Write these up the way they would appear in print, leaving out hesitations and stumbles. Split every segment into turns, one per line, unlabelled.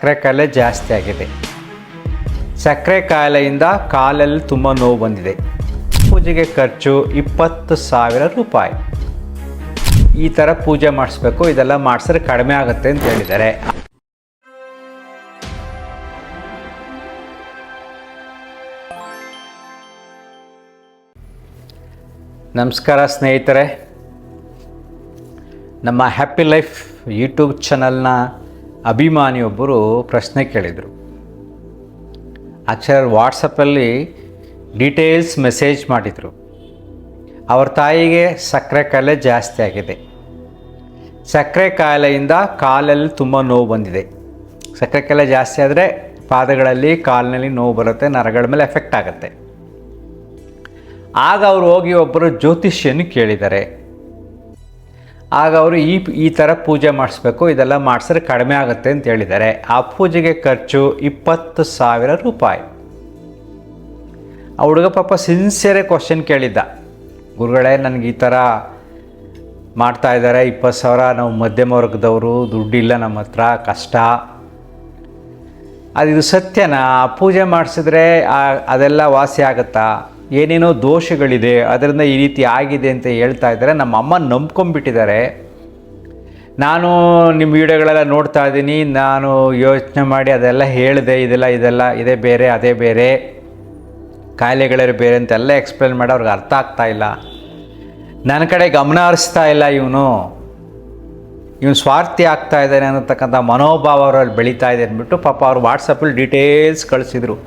ಸಕ್ಕರೆ ಕಾಯಿಲೆ ಜಾಸ್ತಿ ಆಗಿದೆ. ಸಕ್ಕರೆ ಕಾಯಿಲೆಯಿಂದ ಕಾಲಲ್ಲಿ ತುಂಬ ನೋವು ಬಂದಿದೆ. ಪೂಜೆಗೆ ಖರ್ಚು 20,000 ರೂಪಾಯಿ. ಈ ಥರ ಪೂಜೆ ಮಾಡಿಸ್ಬೇಕು, ಇದೆಲ್ಲ ಮಾಡಿಸಿದ್ರೆ ಕಡಿಮೆ ಆಗುತ್ತೆ ಅಂತ ಹೇಳಿದ್ದಾರೆ. ನಮಸ್ಕಾರ ಸ್ನೇಹಿತರೆ, ನಮ್ಮ ಹ್ಯಾಪಿ ಲೈಫ್ ಯೂಟ್ಯೂಬ್ ಚಾನಲ್ನ ಅಭಿಮಾನಿಯೊಬ್ಬರು ಪ್ರಶ್ನೆ ಕೇಳಿದರು. ಆಕ್ಚುಲಿ ವಾಟ್ಸಪ್ಪಲ್ಲಿ ಡೀಟೇಲ್ಸ್ ಮೆಸೇಜ್ ಮಾಡಿದರು. ಅವ್ರ ತಾಯಿಗೆ ಸಕ್ಕರೆ ಕಾಯಿಲೆ ಜಾಸ್ತಿ ಆಗಿದೆ. ಸಕ್ಕರೆ ಕಾಯಿಲೆಯಿಂದ ಕಾಲಲ್ಲಿ ತುಂಬ ನೋವು ಬಂದಿದೆ. ಸಕ್ಕರೆ ಕಾಯಿಲೆ ಜಾಸ್ತಿ ಆದರೆ ಪಾದಗಳಲ್ಲಿ ಕಾಲಿನಲ್ಲಿ ನೋವು ಬರುತ್ತೆ, ನರಗಳ ಮೇಲೆ ಎಫೆಕ್ಟ್ ಆಗುತ್ತೆ. ಆಗ ಅವರು ಹೋಗಿ ಒಬ್ಬರು ಜ್ಯೋತಿಷ್ಯನ ಕೇಳಿದ್ದಾರೆ. ಆಗ ಅವರು ಈ ಥರ ಪೂಜೆ ಮಾಡಿಸ್ಬೇಕು, ಇದೆಲ್ಲ ಮಾಡಿಸಿದ್ರೆ ಕಡಿಮೆ ಆಗುತ್ತೆ ಅಂತ ಹೇಳಿದ್ದಾರೆ. ಆ ಪೂಜೆಗೆ ಖರ್ಚು 20,000 ರೂಪಾಯಿ. ಆ ಹುಡುಗ ಪಾಪ ಸಿನ್ಸಿಯರೇ ಕ್ವಶನ್ ಕೇಳಿದ್ದ. ಗುರುಗಳೇ, ನನಗೆ ಈ ಥರ ಮಾಡ್ತಾ ಇದ್ದಾರೆ, 20,000, ನಾವು ಮಧ್ಯಮ ವರ್ಗದವರು, ದುಡ್ಡಿಲ್ಲ ನಮ್ಮ ಹತ್ರ, ಕಷ್ಟ. ಇದು ಸತ್ಯನಾ? ಪೂಜೆ ಮಾಡಿಸಿದ್ರೆ ಅದೆಲ್ಲ ವಾಸಿ ಆಗುತ್ತಾ? ಏನೇನೋ ದೋಷಗಳಿದೆ, ಅದರಿಂದ ಈ ರೀತಿ ಆಗಿದೆ ಅಂತ ಹೇಳ್ತಾ ಇದ್ದಾರೆ. ನಮ್ಮ ಅಮ್ಮ ನಂಬ್ಕೊಂಡ್ಬಿಟ್ಟಿದ್ದಾರೆ. ನಾನು ನಿಮ್ಮ ವಿಡಿಯೋಗಳೆಲ್ಲ ನೋಡ್ತಾ ಇದ್ದೀನಿ, ನಾನು ಯೋಚನೆ ಮಾಡಿ ಅದೆಲ್ಲ ಹೇಳಿದೆ, ಇದೇ ಬೇರೆ ಅದೇ ಬೇರೆ, ಕಾಯಿಲೆಗಳೇ ಬೇರೆ ಅಂತೆಲ್ಲ ಎಕ್ಸ್ಪ್ಲೇನ್ ಮಾಡಿ ಅವ್ರಿಗೆ ಅರ್ಥ ಆಗ್ತಾ ಇಲ್ಲ. ನನ್ನ ಕಡೆ ಗಮನ ಹರಿಸ್ತಾ ಇಲ್ಲ. ಇವನು ಸ್ವಾರ್ಥಿ ಆಗ್ತಾ ಇದ್ದಾನೆ ಅನ್ನತಕ್ಕಂಥ ಮನೋಭಾವ ಅವರಲ್ಲಿ ಬೆಳೀತಾ ಇದೆ ಅಂದ್ಬಿಟ್ಟು ಪಾಪ ಅವ್ರು ವಾಟ್ಸಪ್ಪಲ್ಲಿ ಡೀಟೇಲ್ಸ್ ಕಳಿಸಿದರು.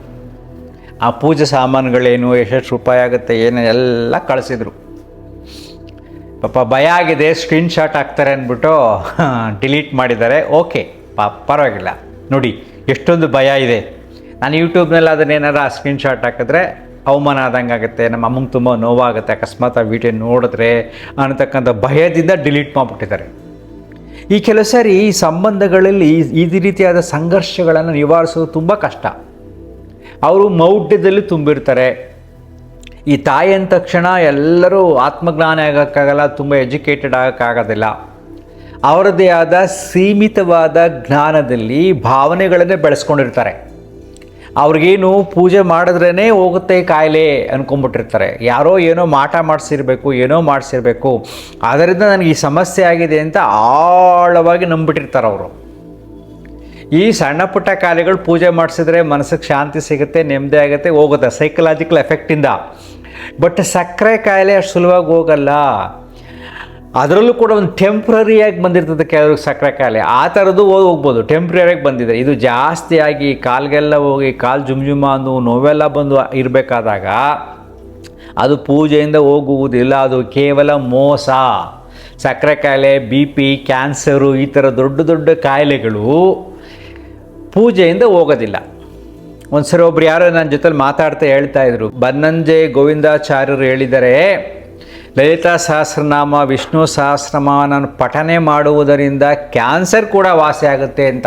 ಆ ಪೂಜೆ ಸಾಮಾನುಗಳೇನು, ಎಷ್ಟು ರೂಪಾಯಿ ಆಗುತ್ತೆ, ಏನು ಎಲ್ಲ ಕಳಿಸಿದರು. ಪಾಪ ಭಯ ಆಗಿದೆ, ಸ್ಕ್ರೀನ್ಶಾಟ್ ಹಾಕ್ತಾರೆ ಅಂದ್ಬಿಟ್ಟು ಡಿಲೀಟ್ ಮಾಡಿದ್ದಾರೆ. ಓಕೆ, ಪರವಾಗಿಲ್ಲ. ನೋಡಿ ಎಷ್ಟೊಂದು ಭಯ ಇದೆ. ನಾನು ಯೂಟ್ಯೂಬ್ನಲ್ಲಿ ಅದನ್ನೇನಾರು ಆ ಸ್ಕ್ರೀನ್ಶಾಟ್ ಹಾಕಿದ್ರೆ ಅವಮಾನ ಆದಂಗೆ ಆಗುತ್ತೆ, ನಮ್ಮ ಅಮ್ಮಂಗೆ ತುಂಬ ನೋವಾಗುತ್ತೆ, ಅಕಸ್ಮಾತ್ ಆ ವಿಡಿಯೋ ನೋಡಿದ್ರೆ ಅನ್ನತಕ್ಕಂಥ ಭಯದಿಂದ ಡಿಲೀಟ್ ಮಾಡಿಬಿಟ್ಟಿದ್ದಾರೆ. ಈ ಕೆಲವು ಸಾರಿ ಈ ಸಂಬಂಧಗಳಲ್ಲಿ ಈ ರೀತಿಯಾದ ಸಂಘರ್ಷಗಳನ್ನು ನಿವಾರಿಸೋದು ತುಂಬ ಕಷ್ಟ. ಅವರು ಮೌಢ್ಯದಲ್ಲಿ ತುಂಬಿರ್ತಾರೆ. ಈ ತಾಯಿ ಅಂದ ತಕ್ಷಣ ಎಲ್ಲರೂ ಆತ್ಮಜ್ಞಾನ ಆಗೋಕ್ಕಾಗಲ್ಲ, ತುಂಬ ಎಜುಕೇಟೆಡ್ ಆಗೋಕ್ಕಾಗೋದಿಲ್ಲ. ಅವರದ್ದೇ ಆದ ಸೀಮಿತವಾದ ಜ್ಞಾನದಲ್ಲಿ ಭಾವನೆಗಳನ್ನೇ ಬೆಳೆಸ್ಕೊಂಡಿರ್ತಾರೆ. ಅವ್ರಿಗೇನು ಪೂಜೆ ಮಾಡಿದ್ರೇ ಹೋಗುತ್ತೆ ಕಾಯಿಲೆ ಅಂದ್ಕೊಂಡ್ಬಿಟ್ಟಿರ್ತಾರೆ. ಯಾರೋ ಏನೋ ಮಾಟ ಮಾಡಿಸಿರ್ಬೇಕು, ಅದರಿಂದ ನನಗೆ ಈ ಸಮಸ್ಯೆ ಆಗಿದೆ ಅಂತ ಆಳವಾಗಿ ನಂಬಿಟ್ಟಿರ್ತಾರೆ ಅವರು. ಈ ಸಣ್ಣ ಪುಟ್ಟ ಕಾಯಿಲೆಗಳು ಪೂಜೆ ಮಾಡಿಸಿದ್ರೆ ಮನಸ್ಸಿಗೆ ಶಾಂತಿ ಸಿಗುತ್ತೆ, ನೆಮ್ಮದಿ ಆಗುತ್ತೆ, ಹೋಗುತ್ತೆ ಸೈಕಲಾಜಿಕಲ್ ಎಫೆಕ್ಟಿಂದ. ಬಟ್ ಸಕ್ಕರೆ ಕಾಯಿಲೆ ಅಷ್ಟು ಸುಲಭವಾಗಿ ಹೋಗಲ್ಲ. ಅದರಲ್ಲೂ ಕೂಡ ಒಂದು ಟೆಂಪ್ರರಿಯಾಗಿ ಬಂದಿರ್ತದೆ ಕೆಲವ್ರಿಗೆ ಸಕ್ಕರೆ ಕಾಯಿಲೆ. ಆ ಥರದ್ದು ಹೋಗ್ಬೋದು, ಟೆಂಪ್ರರಿಯಾಗಿ ಬಂದಿದೆ. ಇದು ಜಾಸ್ತಿ ಆಗಿ ಕಾಲಿಗೆಲ್ಲ ಹೋಗಿ ಕಾಲು ಜುಮ್ ಅಂದು ನೋವೆಲ್ಲ ಬಂದು ಇರಬೇಕಾದಾಗ ಅದು ಪೂಜೆಯಿಂದ ಹೋಗುವುದಿಲ್ಲ. ಅದು ಕೇವಲ ಮೋಸ. ಸಕ್ಕರೆ ಕಾಯಿಲೆ, BP, ಕ್ಯಾನ್ಸರು, ಈ ಥರ ದೊಡ್ಡ ದೊಡ್ಡ ಕಾಯಿಲೆಗಳು ಪೂಜೆಯಿಂದ ಹೋಗೋದಿಲ್ಲ. ಒಂದು ಸರಿ ಒಬ್ರು ಯಾರೋ ನನ್ನ ಜೊತೆಲಿ ಮಾತಾಡ್ತಾ ಹೇಳ್ತಾ ಇದ್ರು, ಬನ್ನಂಜೆ ಗೋವಿಂದಾಚಾರ್ಯರು ಹೇಳಿದ್ದಾರೆ, ಲಲಿತಾ ಸಹಸ್ರನಾಮ, ವಿಷ್ಣು ಸಹಸ್ರನಾಮ ಪಠನೆ ಮಾಡುವುದರಿಂದ ಕ್ಯಾನ್ಸರ್ ಕೂಡ ವಾಸಿ ಆಗುತ್ತೆ ಅಂತ.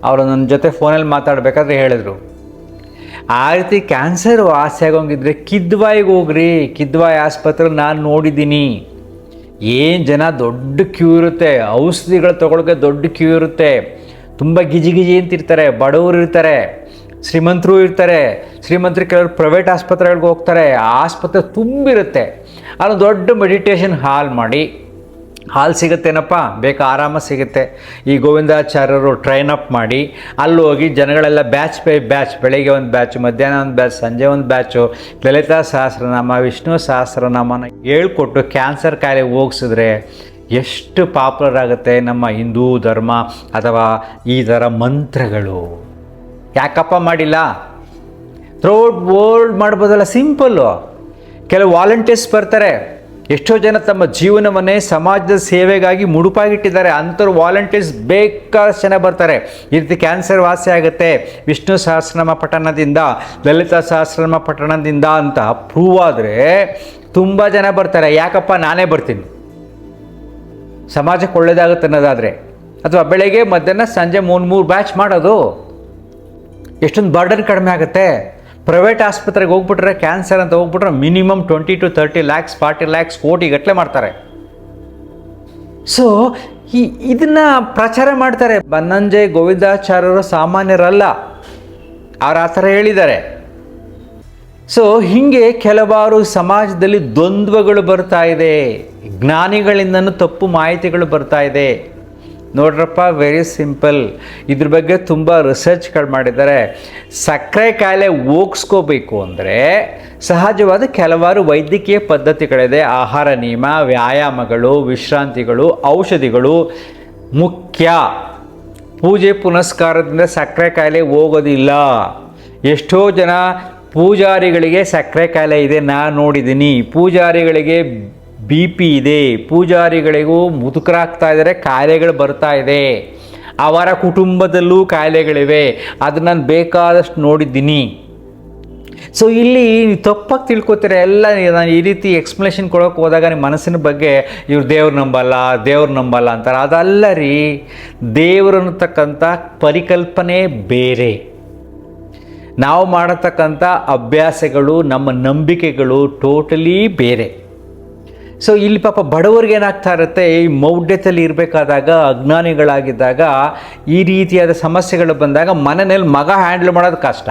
ಅವರು ನನ್ನ ಜೊತೆ ಫೋನಲ್ಲಿ ಮಾತಾಡಬೇಕಾದ್ರೆ ಹೇಳಿದ್ರು. ಆ ರೀತಿ ಕ್ಯಾನ್ಸರ್ ವಾಸಿ ಆಗೋಂಗಿದ್ರೆ ಕಿದ್ವಾಯಿಗೆ ಹೋಗ್ರಿ. ಕಿದ್ವಾಯಿ ಆಸ್ಪತ್ರೆ ನಾನು ನೋಡಿದ್ದೀನಿ. ಏನು ಜನ ದೊಡ್ಡ ಕ್ಯೂ ಇರುತ್ತೆ, ಔಷಧಿಗಳು ತೊಗೊಳಕ್ಕೆ ದೊಡ್ಡ ಕ್ಯೂ ಇರುತ್ತೆ. ತುಂಬ ಗಿಜಿ ಅಂತಿರ್ತಾರೆ. ಬಡವರು ಇರ್ತಾರೆ, ಶ್ರೀಮಂತರು ಇರ್ತಾರೆ. ಶ್ರೀಮಂತರು ಕೆಲವರು ಪ್ರೈವೇಟ್ ಆಸ್ಪತ್ರೆಗಳಿಗೆ ಹೋಗ್ತಾರೆ. ಆ ಆಸ್ಪತ್ರೆ ತುಂಬಿರುತ್ತೆ. ಅಲ್ಲಿ ದೊಡ್ಡ ಮೆಡಿಟೇಷನ್ ಹಾಲ್ ಸಿಗುತ್ತೇನಪ್ಪ, ಬೇಕಾ, ಆರಾಮ ಸಿಗುತ್ತೆ. ಈ ಗೋವಿಂದಾಚಾರ್ಯರು ಟ್ರೈನ್ ಅಪ್ ಮಾಡಿ ಅಲ್ಲಿ ಹೋಗಿ ಜನಗಳೆಲ್ಲ ಬ್ಯಾಚ್ ಬೈ ಬ್ಯಾಚ್, ಬೆಳಗ್ಗೆ ಒಂದು ಬ್ಯಾಚು, ಮಧ್ಯಾಹ್ನ ಒಂದು ಬ್ಯಾಚ್, ಸಂಜೆ ಒಂದು ಬ್ಯಾಚು, ಲಲಿತಾ ಸಹಸ್ರನಾಮ, ವಿಷ್ಣು ಸಹಸ್ರನಾಮನ ಹೇಳ್ಕೊಟ್ಟು ಕ್ಯಾನ್ಸರ್ ಕಾಯಿಲೆ ಹೋಗಿಸಿದ್ರೆ ಎಷ್ಟು ಪಾಪ್ಯುಲರ್ ಆಗುತ್ತೆ ನಮ್ಮ ಹಿಂದೂ ಧರ್ಮ ಅಥವಾ ಈ ಥರ ಮಂತ್ರಗಳು. ಯಾಕಪ್ಪ ಮಾಡಿಲ್ಲ? ಥ್ರೂಔಟ್ ವರ್ಲ್ಡ್ ಮಾಡ್ಬೋದಲ್ಲ, ಸಿಂಪಲ್ಲು. ಕೆಲವು ವಾಲಂಟಿಯರ್ಸ್ ಬರ್ತಾರೆ. ಎಷ್ಟೋ ಜನ ತಮ್ಮ ಜೀವನವನ್ನೇ ಸಮಾಜದ ಸೇವೆಗಾಗಿ ಮುಡುಪಾಗಿಟ್ಟಿದ್ದಾರೆ. ಅಂಥವ್ರು ವಾಲಂಟಿಯರ್ಸ್ ಬೇಕಾದಷ್ಟು ಜನ ಬರ್ತಾರೆ. ಈ ರೀತಿ ಕ್ಯಾನ್ಸರ್ ವಾಸಿ ಆಗುತ್ತೆ ವಿಷ್ಣು ಸಹಸ್ರನಾಮ ಪಠಣದಿಂದ, ಲಲಿತಾ ಸಹಸ್ರನಾಮ ಪಠಣದಿಂದ ಅಂತ ಪ್ರೂವ್ ಆದರೆ ತುಂಬ ಜನ ಬರ್ತಾರೆ. ಯಾಕಪ್ಪ ನಾನೇ ಬರ್ತೀನಿ, ಸಮಾಜಕ್ಕೆ ಒಳ್ಳೆಯದಾಗುತ್ತೆ ಅನ್ನೋದಾದರೆ. ಅಥವಾ ಬೆಳಗ್ಗೆ ಮಧ್ಯಾಹ್ನ ಸಂಜೆ 3 ಬ್ಯಾಚ್ ಮಾಡೋದು, ಎಷ್ಟೊಂದು ಬರ್ಡನ್ ಕಡಿಮೆ ಆಗುತ್ತೆ. ಪ್ರೈವೇಟ್ ಆಸ್ಪತ್ರೆಗೆ ಹೋಗ್ಬಿಟ್ರೆ, ಕ್ಯಾನ್ಸರ್ ಅಂತ ಹೋಗ್ಬಿಟ್ರೆ ಮಿನಿಮಮ್ 20 to 30 lakhs, 40 lakhs, ಕೋಟಿಗಟ್ಟಲೆ ಮಾಡ್ತಾರೆ. ಸೊ ಇದನ್ನು ಪ್ರಚಾರ ಮಾಡ್ತಾರೆ. ಬನ್ನಂಜೆ ಗೋವಿಂದಾಚಾರ್ಯರು ಸಾಮಾನ್ಯರಲ್ಲ, ಅವ್ರು ಆ ಥರ ಹೇಳಿದ್ದಾರೆ. ಸೊ ಹೀಗೆ ಕೆಲವಾರು ಸಮಾಜದಲ್ಲಿ ದ್ವಂದ್ವಗಳು ಬರ್ತಾ ಇದೆ, ಜ್ಞಾನಿಗಳಿಂದನೂ ತಪ್ಪು ಮಾಹಿತಿಗಳು ಬರ್ತಾ ಇದೆ. ನೋಡ್ರಪ್ಪ, ವೆರಿ ಸಿಂಪಲ್. ಇದ್ರ ಬಗ್ಗೆ ತುಂಬ ರಿಸರ್ಚ್ಗಳು ಮಾಡಿದ್ದಾರೆ. ಸಕ್ಕರೆ ಕಾಯಿಲೆ ಹೋಗಿಸ್ಕೋಬೇಕು ಅಂದರೆ ಸಹಜವಾದ ಕೆಲವಾರು ವೈದ್ಯಕೀಯ ಪದ್ಧತಿಗಳಿದೆ. ಆಹಾರ ನಿಯಮ, ವ್ಯಾಯಾಮಗಳು, ವಿಶ್ರಾಂತಿಗಳು, ಔಷಧಿಗಳು ಮುಖ್ಯ. ಪೂಜೆ ಪುನಸ್ಕಾರದಿಂದ ಸಕ್ಕರೆ ಕಾಯಿಲೆ ಹೋಗೋದಿಲ್ಲ. ಎಷ್ಟೋ ಜನ ಪೂಜಾರಿಗಳಿಗೆ ಸಕ್ಕರೆ ಕಾಯಿಲೆ ಇದೆ, ನಾನು ನೋಡಿದ್ದೀನಿ. ಪೂಜಾರಿಗಳಿಗೆ BP ಇದೆ, ಪೂಜಾರಿಗಳಿಗೂ ಮುದುಕರಾಗ್ತಾ ಇದ್ದಾರೆ, ಕಾಯಿಲೆಗಳು ಬರ್ತಾ ಇದೆ. ಅವರ ಕುಟುಂಬದಲ್ಲೂ ಕಾಯಿಲೆಗಳಿವೆ, ಅದು ನಾನು ಬೇಕಾದಷ್ಟು ನೋಡಿದ್ದೀನಿ. ಸೊ ಇಲ್ಲಿ ತಪ್ಪಾಗಿ ತಿಳ್ಕೊತೀರ ಎಲ್ಲ. ನಾನು ಈ ರೀತಿ ಎಕ್ಸ್ಪ್ಲನೇಷನ್ ಕೊಡೋಕೆ ಹೋದಾಗ ನಿಮ್ಮ ಮನಸ್ಸಿನ ಬಗ್ಗೆ ಇವ್ರು ದೇವ್ರು ನಂಬಲ್ಲ ಅಂತಾರೆ. ಅದಲ್ಲ ರೀ, ದೇವರು ಅನ್ನತಕ್ಕಂಥ ಪರಿಕಲ್ಪನೆ ಬೇರೆ, ನಾವು ಮಾಡತಕ್ಕಂಥ ಅಭ್ಯಾಸಗಳು, ನಮ್ಮ ನಂಬಿಕೆಗಳು ಟೋಟಲಿ ಬೇರೆ. ಸೊ ಇಲ್ಲಿ ಪಾಪ ಬಡವರಿಗೆ ಏನಾಗ್ತಾ ಇರುತ್ತೆ, ಈ ಮೌಢ್ಯದಲ್ಲಿ ಇರಬೇಕಾದಾಗ, ಅಜ್ಞಾನಿಗಳಾಗಿದ್ದಾಗ, ಈ ರೀತಿಯಾದ ಸಮಸ್ಯೆಗಳು ಬಂದಾಗ ಮನೆಯಲ್ಲಿ ಮಗ ಹ್ಯಾಂಡಲ್ ಮಾಡೋದು ಕಷ್ಟ.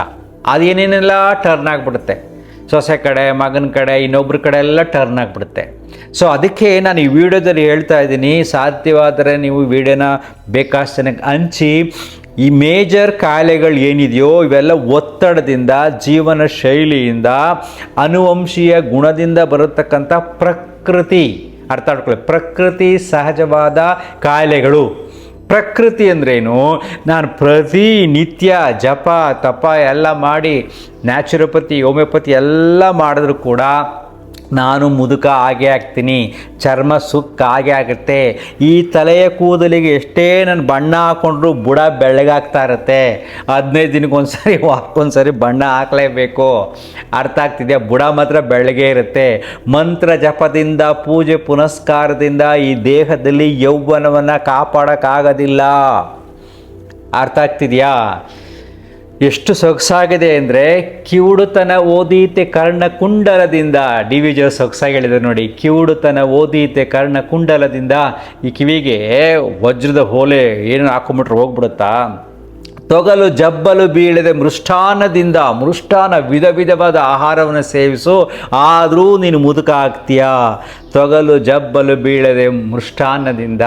ಅದೇನೇನೆಲ್ಲ ಟರ್ನ್ ಆಗಿಬಿಡುತ್ತೆ, ಸೊಸೆ ಕಡೆ, ಮಗನ ಕಡೆ, ಇನ್ನೊಬ್ಬರ ಕಡೆ ಎಲ್ಲ ಟರ್ನ್ ಆಗಿಬಿಡುತ್ತೆ. ಸೊ ಅದಕ್ಕೆ ನಾನು ಈ ವಿಡಿಯೋದಲ್ಲಿ ಹೇಳ್ತಾ ಇದ್ದೀನಿ, ಸಾಧ್ಯವಾದರೆ ನೀವು ವಿಡಿಯೋನ ಬೇಕಾಷ್ಟು ಜನಕ್ಕೆ ಹಂಚಿ. ಈ ಮೇಜರ್ ಕಾಯಿಲೆಗಳು ಏನಿದೆಯೋ ಇವೆಲ್ಲ ಒತ್ತಡದಿಂದ, ಜೀವನ ಶೈಲಿಯಿಂದ, ಅನುವಂಶೀಯ ಗುಣದಿಂದ ಬರತಕ್ಕಂಥ ಪ್ರಕೃತಿ, ಅರ್ಥ ಮಾಡ್ಕೊಳ್ಳಿ, ಪ್ರಕೃತಿ ಸಹಜವಾದ ಕಾಯಿಲೆಗಳು. ಪ್ರಕೃತಿ ಅಂದ್ರೇನು, ನಾನು ಪ್ರತಿನಿತ್ಯ ಜಪ ತಪ ಎಲ್ಲ ಮಾಡಿ ನ್ಯಾಚುರೋಪತಿ, ಹೋಮಿಯೋಪತಿ ಎಲ್ಲ ಮಾಡಿದ್ರು ಕೂಡ ನಾನು ಮುದುಕ ಆಗೇ ಆಗ್ತೀನಿ, ಚರ್ಮ ಸುಕ್ಕ ಆಗೇ ಆಗುತ್ತೆ. ಈ ತಲೆಯ ಕೂದಲಿಗೆ ಎಷ್ಟೇ ನಾನು ಬಣ್ಣ ಹಾಕ್ಕೊಂಡ್ರು ಬುಡ ಬೆಳ್ಳಗಾಗ್ತಾ ಇರುತ್ತೆ. 15 ದಿನಕ್ಕೊಂದ್ಸರಿ, ವಾರಕ್ಕೊಂದ್ಸರಿ ಬಣ್ಣ ಹಾಕಲೇಬೇಕು. ಅರ್ಥ ಆಗ್ತಿದೆಯಾ? ಬುಡ ಮಾತ್ರ ಬೆಳ್ಳಗೆ ಇರುತ್ತೆ. ಮಂತ್ರ ಜಪದಿಂದ, ಪೂಜೆ ಪುನಸ್ಕಾರದಿಂದ ಈ ದೇಹದಲ್ಲಿ ಯೌವನವನ್ನು ಕಾಪಾಡೋಕ್ಕಾಗೋದಿಲ್ಲ. ಅರ್ಥ ಆಗ್ತಿದೆಯಾ? ಎಷ್ಟು ಸೊಗಸಾಗಿದೆ ಅಂದರೆ, ಕಿವುಡುತನ ಓದೀತೆ ಕರ್ಣಕುಂಡಲದಿಂದ, DV ಜಿ ಸೊಗಸಾಗಿ ಹೇಳಿದೆ ನೋಡಿ. ಕಿವುಡುತನ ಓದೀತೆ ಕರ್ಣಕುಂಡಲದಿಂದ, ಈ ಕಿವಿಗೆ ವಜ್ರದ ಹೋಲೆ ಏನು ಹಾಕೊಂಬಿಟ್ರೆ ಹೋಗ್ಬಿಡುತ್ತಾ? ತೊಗಲು ಜಬ್ಬಲು ಬೀಳದೆ ಮೃಷ್ಟಾನ್ನದಿಂದ, ಮೃಷ್ಟಾನ್ನ ವಿಧ ವಿಧವಾದ ಆಹಾರವನ್ನು ಸೇವಿಸು, ಆದರೂ ನೀನು ಮುದುಕ ಆಗ್ತೀಯಾ. ತೊಗಲು ಜಬ್ಬಲು ಬೀಳದೆ ಮೃಷ್ಟಾನ್ನದಿಂದ.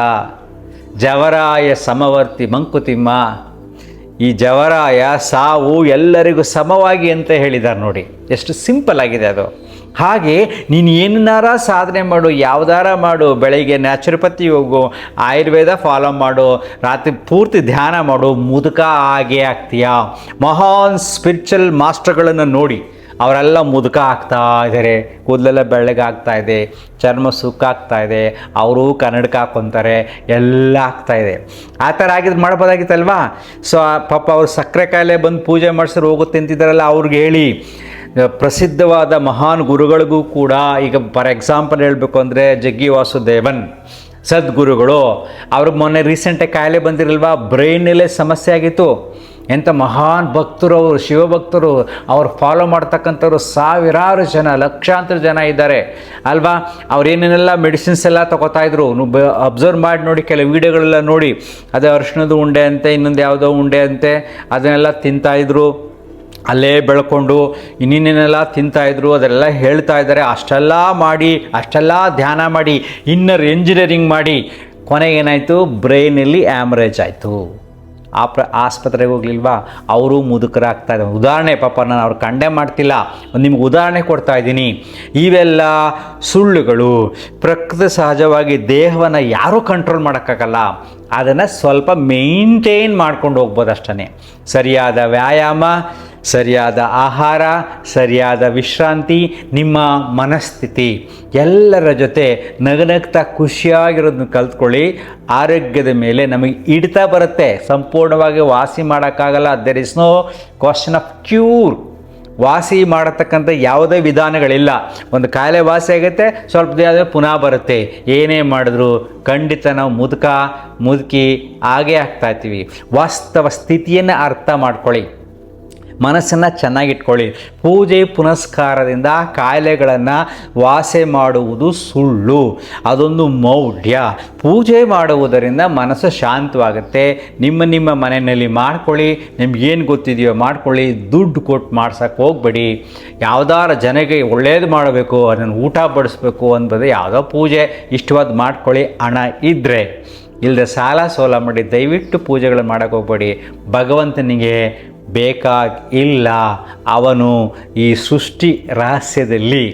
ಜವರಾಯ ಸಮವರ್ತಿ ಮಂಕುತಿಮ್ಮ, ಈ ಜವರಾಯ ಸಾವು ಎಲ್ಲರಿಗೂ ಸಮವಾಗಿ ಅಂತ ಹೇಳಿದ್ದಾರೆ ನೋಡಿ. ಎಷ್ಟು ಸಿಂಪಲ್ ಆಗಿದೆ ಅದು. ಹಾಗೆ ನೀನು ಏನನ್ನಾರ ಸಾಧನೆ ಮಾಡು, ಯಾವುದಾರ ಮಾಡು, ಬೆಳಗ್ಗೆ ನ್ಯಾಚುರೋಪತಿ ಹೋಗು, ಆಯುರ್ವೇದ ಫಾಲೋ ಮಾಡು, ರಾತ್ರಿ ಪೂರ್ತಿ ಧ್ಯಾನ ಮಾಡು, ಮುದುಕ ಆಗೇ ಆಗ್ತೀಯಾ. ಮಹಾನ್ ಸ್ಪಿರಿಚುವಲ್ ಮಾಸ್ಟರ್ಗಳನ್ನು ನೋಡಿ, ಅವರೆಲ್ಲ ಮುದುಕ ಆಗ್ತಾ ಇದ್ದಾರೆ, ಕೂದಲೆಲ್ಲ ಬೆಳ್ಳಗಾಗ್ತಾ ಇದೆ, ಚರ್ಮ ಸುಕ್ಕಾಗ್ತಾ ಇದೆ, ಅವರು ಕನ್ನಡಕ ಹಾಕ್ಕೊತಾರೆ, ಎಲ್ಲ ಆಗ್ತಾ ಇದೆ. ಆ ಥರ ಆಗಿದ್ದು ಮಾಡ್ಬೋದಾಗಿತ್ತಲ್ವಾ? ಸೊ ಪಾಪ ಅವ್ರು ಸಕ್ಕರೆ ಕಾಯಿಲೆ ಬಂದು ಪೂಜೆ ಮಾಡಿಸಿದ್ರು ಹೋಗುತ್ತೆ ಅಂತಿದ್ದಾರಲ್ಲ, ಅವ್ರಿಗೆ ಹೇಳಿ. ಪ್ರಸಿದ್ಧವಾದ ಮಹಾನ್ ಗುರುಗಳಿಗೂ ಕೂಡ, ಈಗ ಫಾರ್ ಎಕ್ಸಾಂಪಲ್ ಹೇಳಬೇಕು ಅಂದರೆ ಜಗ್ಗಿ ವಾಸುದೇವನ್ ಸದ್ಗುರುಗಳು, ಅವ್ರಿಗೆ ಮೊನ್ನೆ ರೀಸೆಂಟಾಗಿ ಕಾಯಿಲೆ ಬಂದಿರಲ್ವಾ, ಬ್ರೈನಲ್ಲೇ ಸಮಸ್ಯೆ ಆಗಿತ್ತು. ಎಂಥ ಮಹಾನ್ ಭಕ್ತರು ಅವರು, ಶಿವಭಕ್ತರು, ಅವ್ರು ಫಾಲೋ ಮಾಡ್ತಕ್ಕಂಥವ್ರು ಸಾವಿರಾರು ಜನ, ಲಕ್ಷಾಂತರ ಜನ ಇದ್ದಾರೆ ಅಲ್ವಾ. ಅವ್ರೇನೇನೆಲ್ಲ ಮೆಡಿಸಿನ್ಸ್ ಎಲ್ಲ ತೊಗೋತಾಯಿದ್ರು, ನೀವು ಅಬ್ಸರ್ವ್ ಮಾಡಿ ನೋಡಿ, ಕೆಲವು ವೀಡಿಯೋಗಳೆಲ್ಲ ನೋಡಿ. ಅದೇ ಅರಿಶಿಣದ ಉಂಡೆ ಅಂತೆ, ಇನ್ನೊಂದು ಯಾವುದೋ ಉಂಡೆ ಅಂತೆ, ಅದನ್ನೆಲ್ಲ ತಿಂತಾಯಿದ್ರು, ಅಲ್ಲೇ ಬೆಳ್ಕೊಂಡು ಇನ್ನೇನೆಲ್ಲ ತಿಂತಾಯಿದ್ರು, ಅದೆಲ್ಲ ಹೇಳ್ತಾ ಇದ್ದಾರೆ. ಅಷ್ಟೆಲ್ಲ ಮಾಡಿ, ಅಷ್ಟೆಲ್ಲ ಧ್ಯಾನ ಮಾಡಿ, ಇನ್ನರ್ ಎಂಜಿನಿಯರಿಂಗ್ ಮಾಡಿ, ಕೊನೆಗೇನಾಯಿತು, ಬ್ರೈನಲ್ಲಿ ಆ್ಯಮ್ರೇಜ್ ಆಯಿತು. ಆಸ್ಪತ್ರೆಗೆ ಹೋಗ್ಲಿಲ್ವಾ, ಅವರು ಮುದುಕರಾಗ್ತಾ ಇದ್ದಾರೆ. ಉದಾಹರಣೆ, ಪಾಪ ನಾನು ಅವ್ರು ಕಂಡೇ ಮಾಡ್ತಿಲ್ಲ, ನಿಮ್ಗೆ ಉದಾಹರಣೆ ಕೊಡ್ತಾ ಇದ್ದೀನಿ. ಇವೆಲ್ಲ ಸುಳ್ಳುಗಳು. ಪ್ರಕೃತಿ ಸಹಜವಾಗಿ ದೇಹವನ್ನು ಯಾರೂ ಕಂಟ್ರೋಲ್ ಮಾಡೋಕ್ಕಾಗಲ್ಲ. ಅದನ್ನು ಸ್ವಲ್ಪ ಮೇಂಟೈನ್ ಮಾಡ್ಕೊಂಡು ಹೋಗ್ಬೋದು ಅಷ್ಟೇ. ಸರಿಯಾದ ವ್ಯಾಯಾಮ, ಸರಿಯಾದ ಆಹಾರ, ಸರಿಯಾದ ವಿಶ್ರಾಂತಿ, ನಿಮ್ಮ ಮನಸ್ಥಿತಿ, ಎಲ್ಲರ ಜೊತೆ ನಗನಗ್ತಾ ಖುಷಿಯಾಗಿರೋದನ್ನ ಕಲ್ತ್ಕೊಳ್ಳಿ. ಆರೋಗ್ಯದ ಮೇಲೆ ನಮಗೆ ಹಿಡಿತ ಬರುತ್ತೆ. ಸಂಪೂರ್ಣವಾಗಿ ವಾಸಿ ಮಾಡೋಕ್ಕಾಗಲ್ಲ. There is no question of cure. ವಾಸಿ ಮಾಡತಕ್ಕಂಥ ಯಾವುದೇ ವಿಧಾನಗಳಿಲ್ಲ. ಒಂದು ಕಾಯಿಲೆ ವಾಸಿ ಆಗುತ್ತೆ, ಸ್ವಲ್ಪ ದಿನ ಪುನಃ ಬರುತ್ತೆ. ಏನೇ ಮಾಡಿದ್ರು ಖಂಡಿತ ನಾವು ಮುದುಕಿ ಆಗೇ ಆಗ್ತಾ ಇರ್ತೀವಿ. ವಾಸ್ತವ ಸ್ಥಿತಿಯನ್ನು ಅರ್ಥ ಮಾಡ್ಕೊಳ್ಳಿ. ಮನಸ್ಸನ್ನು ಚೆನ್ನಾಗಿಟ್ಕೊಳ್ಳಿ. ಪೂಜೆ ಪುನಸ್ಕಾರದಿಂದ ಕಾಯಿಲೆಗಳನ್ನು ವಾಸಿ ಮಾಡುವುದು ಸುಳ್ಳು, ಅದೊಂದು ಮೌಢ್ಯ. ಪೂಜೆ ಮಾಡುವುದರಿಂದ ಮನಸ್ಸು ಶಾಂತವಾಗುತ್ತೆ. ನಿಮ್ಮ ಮನೆಯಲ್ಲಿ ಮಾಡ್ಕೊಳ್ಳಿ, ನಿಮ್ಗೇನು ಗೊತ್ತಿದೆಯೋ ಮಾಡ್ಕೊಳ್ಳಿ. ದುಡ್ಡು ಕೊಟ್ಟು ಮಾಡ್ಸೋಕ್ಕೆ ಹೋಗಬೇಡಿ. ಯಾವುದಾರ ಜನಕ್ಕೆ ಒಳ್ಳೇದು ಮಾಡಬೇಕು, ಅದನ್ನು ಊಟ ಬಡಿಸ್ಬೇಕು ಅನ್ನೋದು ಯಾವುದೋ ಪೂಜೆ ಇಷ್ಟವಾದ ಮಾಡ್ಕೊಳ್ಳಿ. ಹಣ ಇದ್ದರೆ, ಇಲ್ಲದೆ ಸಾಲ ಸೋಲ ಮಾಡಿ ದಯವಿಟ್ಟು ಪೂಜೆಗಳು ಮಾಡೋಕ್ಕೆ ಹೋಗಬೇಡಿ. ಭಗವಂತನಿಗೆ ಬೇಕಾಗಿಲ್ಲ. ಅವನು ಈ ಸೃಷ್ಟಿ ರಹಸ್ಯದಲ್ಲಿ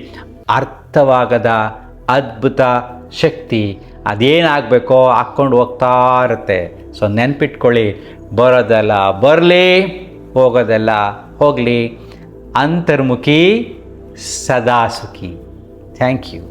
ಅರ್ಥವಾಗದ ಅದ್ಭುತ ಶಕ್ತಿ. ಅದೇನಾಗಬೇಕೋ ಹಾಕ್ಕೊಂಡು ಹೋಗ್ತಾ ಇರುತ್ತೆ. ಸೊ ನೆನ್ಪಿಟ್ಕೊಳ್ಳಿ, ಬರೋದೆಲ್ಲ ಬರಲಿ, ಹೋಗೋದೆಲ್ಲ ಹೋಗಲಿ. ಅಂತರ್ಮುಖಿ ಸದಾ ಸುಖಿ. Thank you.